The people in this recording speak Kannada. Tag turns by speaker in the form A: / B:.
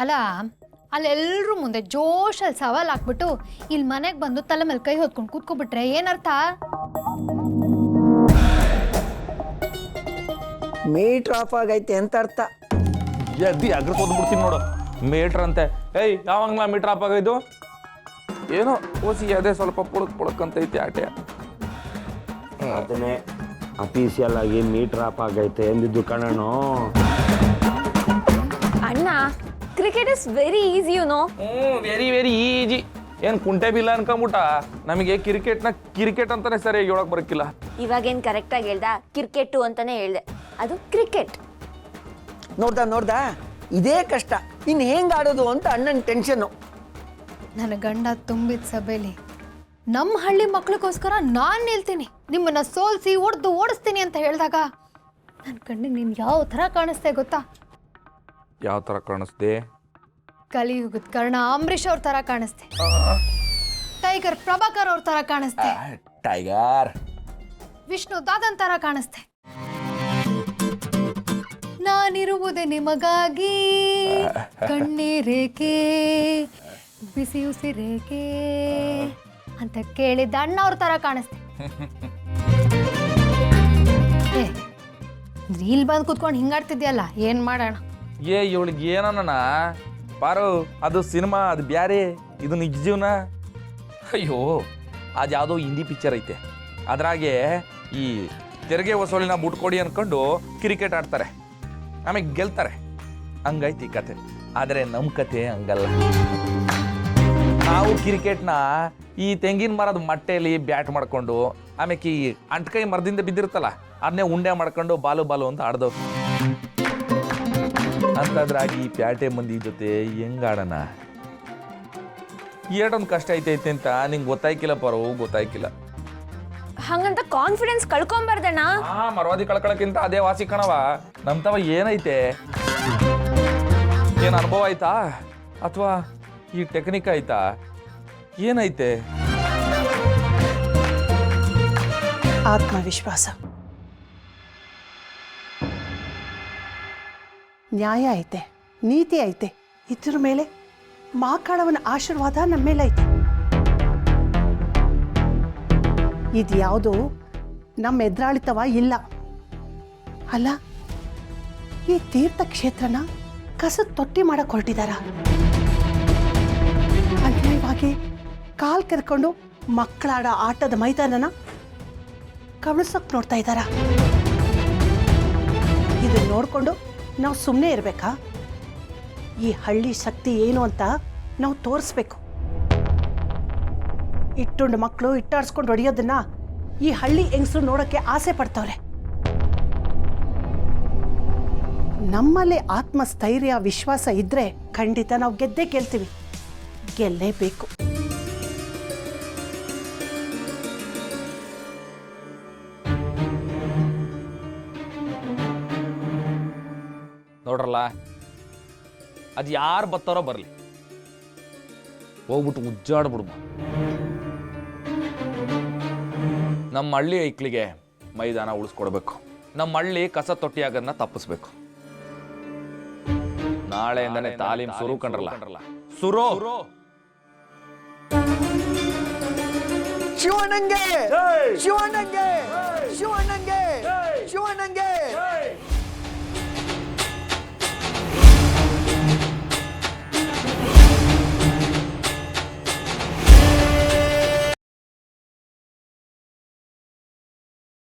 A: ಅಲ್ಲ ಅಲ್ಲೆಲ್ಲರೂ ಮುಂದೆ ಜೋಶಲ್ಲಿ ಸವಾಲ್ ಹಾಕ್ಬಿಟ್ಟು ಇಲ್ಲಿ ಮನೆಗೆ ಬಂದು ತಲೆ ಮೇಲೆ ಕೈ ಹೊತ್ಕೊಂಡು ಕೂತ್ಕೊಬಿಟ್ರೆ ಏನರ್ಥ?
B: ಮೀಟ್ರ್ ಆಫ್ ಆಗೈತೆ ಅಂತ ಅರ್ಥ.
C: ಎದ್ದಿ ಅಗ್ರ ಕೊದ್ಬಿಡ್ತೀನಿ ನೋಡು. ಮೀಟ್ರ್ ಅಂತೆ. ಏಯ್ ಯಾವಾಗಲ ಮೀಟ್ರ್ ಆಫ್ ಆಗೈದು? ಏನೋ ಓಸಿ ಅದೇ ಸ್ವಲ್ಪ ಪುಳಕ್ಕಂತೈತಿ ಆಟೆ.
D: ಅದನ್ನೇ ಅಫೀಸಿಯಲ್ ಆಗಿ ಮೀಟ್ರ್ ಆಫ್ ಆಗೈತೆ ಎಂದಿದ್ದು ಕಣೋ.
E: ಅಣ್ಣ, cricket is very easy you know.
C: Very very easy. ಏನು ಕುಂಟೆ ಬಿಲ್ಲ ಅನ್ಕೊಂಬಿಟ್ಟ. ನಮಗೆ ಕ್ರಿಕೆಟ್ ಅಂತಾನೆ ಸರಿಯಾಗಿ ಹೇಳಕ್ ಬರಕ್ಕಿಲ್ಲ.
E: ಇವಾಗೇನ್ ಕರೆಕ್ಟಾಗಿ ಹೇಳ್ದ? ಕ್ರಿಕೆಟು ಅಂತಾನೆ ಹೇಳ್ದೆ, ಅದು ಕ್ರಿಕೆಟ್.
B: ನೋಡ್ದ ಇದೇ ಕಷ್ಟ. ಇನ್ನು ಹೆಂಗ್ ಆಡೋದು ಅಂತ ಅಣ್ಣನ ಟೆನ್ಷನ್ನು.
A: ನನ್ನ ಗಂಡ ತುಂಬಿದ ಸಭೆಯಲ್ಲಿ ನಮ್ಮ ಹಳ್ಳಿ ಮಕ್ಳಿಗೋಸ್ಕರ ನಾನು ನಿಲ್ತೀನಿ, ನಿಮ್ಮನ್ನ ಸೋಲ್ಸಿ ಓಡಿಸ್ತೀನಿ ಅಂತ ಹೇಳಿದಾಗ ನನ್ನ ಕಣ್ಣಿಗೆ ನೀನು ಯಾವ ಥರ ಕಾಣಿಸ್ತೆ ಗೊತ್ತಾ?
C: ಯಾವ ಥರ ಕಾಣಿಸ್ದೆ?
A: ಕಲಿಯುಗದ ಕರ್ಣ ಅಂಬರೀಷ್ ಅವ್ರ ಥರ ಕಾಣಿಸ್ತೆ. ಟೈಗರ್ ಪ್ರಭಾಕರ್ ಅವ್ರ ಥರ ಕಾಣಿಸ್ತೆ.
C: ಟೈಗರ್
A: ವಿಷ್ಣು ದಾದನ್ ಥರ ಕಾಣಿಸ್ತೆ. ನಾನಿರುವುದೇ ನಿಮಗಾಗಿ, ಕಣ್ಣೀರೇಕೆ ಬಿಸಿ ಉಸಿರೇಕೆ ಅಂತ ಕೇಳಿದ್ದ ಅಣ್ಣ ಅವ್ರ ಥರ ಕಾಣಿಸ್ತೆ. ಇಲ್ಲಿ ಬಂದು ಕೂತ್ಕೊಂಡು ಹಿಂಗಾಡ್ತಿದ್ಯಲ್ಲ, ಏನ್ ಮಾಡೋಣ?
C: ಇವಳಿಗೆ ಏನನ್ನ ಪಾರು, ಅದು ಸಿನಿಮಾ, ಅದು ಬ್ಯಾರೆ, ಇದು ನಿಜ ಜೀವನ. ಅಯ್ಯೋ, ಅದು ಯಾವುದೋ ಹಿಂದಿ ಪಿಕ್ಚರ್ ಐತೆ, ಅದ್ರಾಗೆ ಈ ತೆರಿಗೆ ವಸೂಲಿನ ಬಿಟ್ಕೊಡಿ ಅನ್ಕೊಂಡು ಕ್ರಿಕೆಟ್ ಆಡ್ತಾರೆ, ಆಮೇಲೆ ಗೆಲ್ತಾರೆ. ಹಂಗೈತಿ ಕತೆ. ಆದರೆ ನಮ್ಮ ಕತೆ ಹಂಗಲ್ಲ. ನಾವು ಕ್ರಿಕೆಟ್ನ ಈ ತೆಂಗಿನ ಮರದ ಮಟ್ಟೆಯಲ್ಲಿ ಬ್ಯಾಟ್ ಮಾಡ್ಕೊಂಡು, ಆಮೇಲೆ ಈ ಅಂಟ್ಕೈ ಮರದಿಂದ ಬಿದ್ದಿರುತ್ತಲ್ಲ, ಅದನ್ನೇ ಉಂಡೆ ಮಾಡ್ಕೊಂಡು ಬಾಲು ಅಂತ ಆಡ್ದವು. ಅಂತದ್ರಾಗಿ ಪ್ಯಾಟೆ ಮಂದಿ ಜೊತೆ ಹೆಂಗಾಡೋಣ? ಏಟೊಂದು ಕಷ್ಟ ಐತೈತೆ ಅಂತ ನಿಂಗೆ ಗೊತ್ತಾಯ್ಕಿಲ್ಲ ಪಾರು, ಗೊತ್ತಾಯ್ಕಿಲ್ಲ.
E: ಹಂಗಂತ ಕಾನ್ಫಿಡೆನ್ಸ್ ಕಳ್ಕೊಂಬಾರ್ದಣ್ಣ.
C: ಮರವಾದಿ ಕಳ್ಕೊಳಕ್ಕಿಂತ ಅದೇ ವಾಸಿ ಕಣವ. ನಮ್ತವ ಏನೈತೆ? ಏನು ಅನುಭವ ಆಯ್ತಾ ಅಥವಾ ಈ ಟೆಕ್ನಿಕ್ ಆಯ್ತಾ? ಏನೈತೆ?
F: ಆತ್ಮವಿಶ್ವಾಸ, ನ್ಯಾಯ ಐತೆ, ನೀತಿ ಐತೆ. ಇದ್ರ ಮೇಲೆ ಮಾಕಾಳವನ ಆಶೀರ್ವಾದ ನಮ್ಮ ಮೇಲೆ ಐತೆ. ಇದ್ಯಾವುದು ನಮ್ಮ ಎದುರಾಳಿತವ ಇಲ್ಲ. ಅಲ್ಲ, ಈ ತೀರ್ಥ ಕ್ಷೇತ್ರನ ಕಸದ ತೊಟ್ಟಿ ಮಾಡಕ್ ಹೊರಟಿದಾರ. ಅನ್ಯಾಯವಾಗಿ ಕಾಲ್ ಕೆರ್ಕೊಂಡು ಮಕ್ಕಳಾಡ ಆಟದ ಮೈದಾನನ ಕವಳಿಸೋಕ್ ನೋಡ್ತಾ ಇದ್ದಾರ. ಇದನ್ನ ನೋಡ್ಕೊಂಡು ನಾವು ಸುಮ್ಮನೆ ಇರಬೇಕಾ? ಈ ಹಳ್ಳಿ ಶಕ್ತಿ ಏನು ಅಂತ ನಾವು ತೋರಿಸ್ಬೇಕು. ಇಟ್ಟುಂಡು ಮಕ್ಕಳು ಇಟ್ಟಾಡ್ಸ್ಕೊಂಡು ಹೊಡೆಯೋದನ್ನ ಈ ಹಳ್ಳಿ ಹೆಂಗಸರು ನೋಡೋಕ್ಕೆ ಆಸೆ ಪಡ್ತವ್ರೆ. ನಮ್ಮಲ್ಲಿ ಆತ್ಮಸ್ಥೈರ್ಯ, ವಿಶ್ವಾಸ ಇದ್ರೆ ಖಂಡಿತ ನಾವು ಗೆದ್ದೇ ಗೆಲ್ತೀವಿ, ಗೆಲ್ಲೇಬೇಕು.
C: ನೋಡ್ರಲ್ಲ, ಅದು ಯಾರು ಬರ್ತಾರೋ ಬರಲಿ, ಹೋಗ್ಬಿಟ್ಟು ಉಜ್ಜಾಡ್ಬಿಡ್ಬ. ನಮ್ಮ ಹಳ್ಳಿ ಐಕ್ಳಿಗೆ ಮೈದಾನ ಉಳಿಸ್ಕೊಡ್ಬೇಕು. ನಮ್ಮ ಹಳ್ಳಿ ಕಸ ತೊಟ್ಟಿ ಆಗೋದನ್ನ ತಪ್ಪಿಸ್ಬೇಕು. ನಾಳೆಯಿಂದನೇ ತಾಲೀಮ್ ಶುರು ಕಂಡ್ರಲ್ಲ, ಶುರು.
B: ಶಿವಣ್ಣಂಗೆ ಶಿವಣ್ಣಂಗೆ ಶಿವ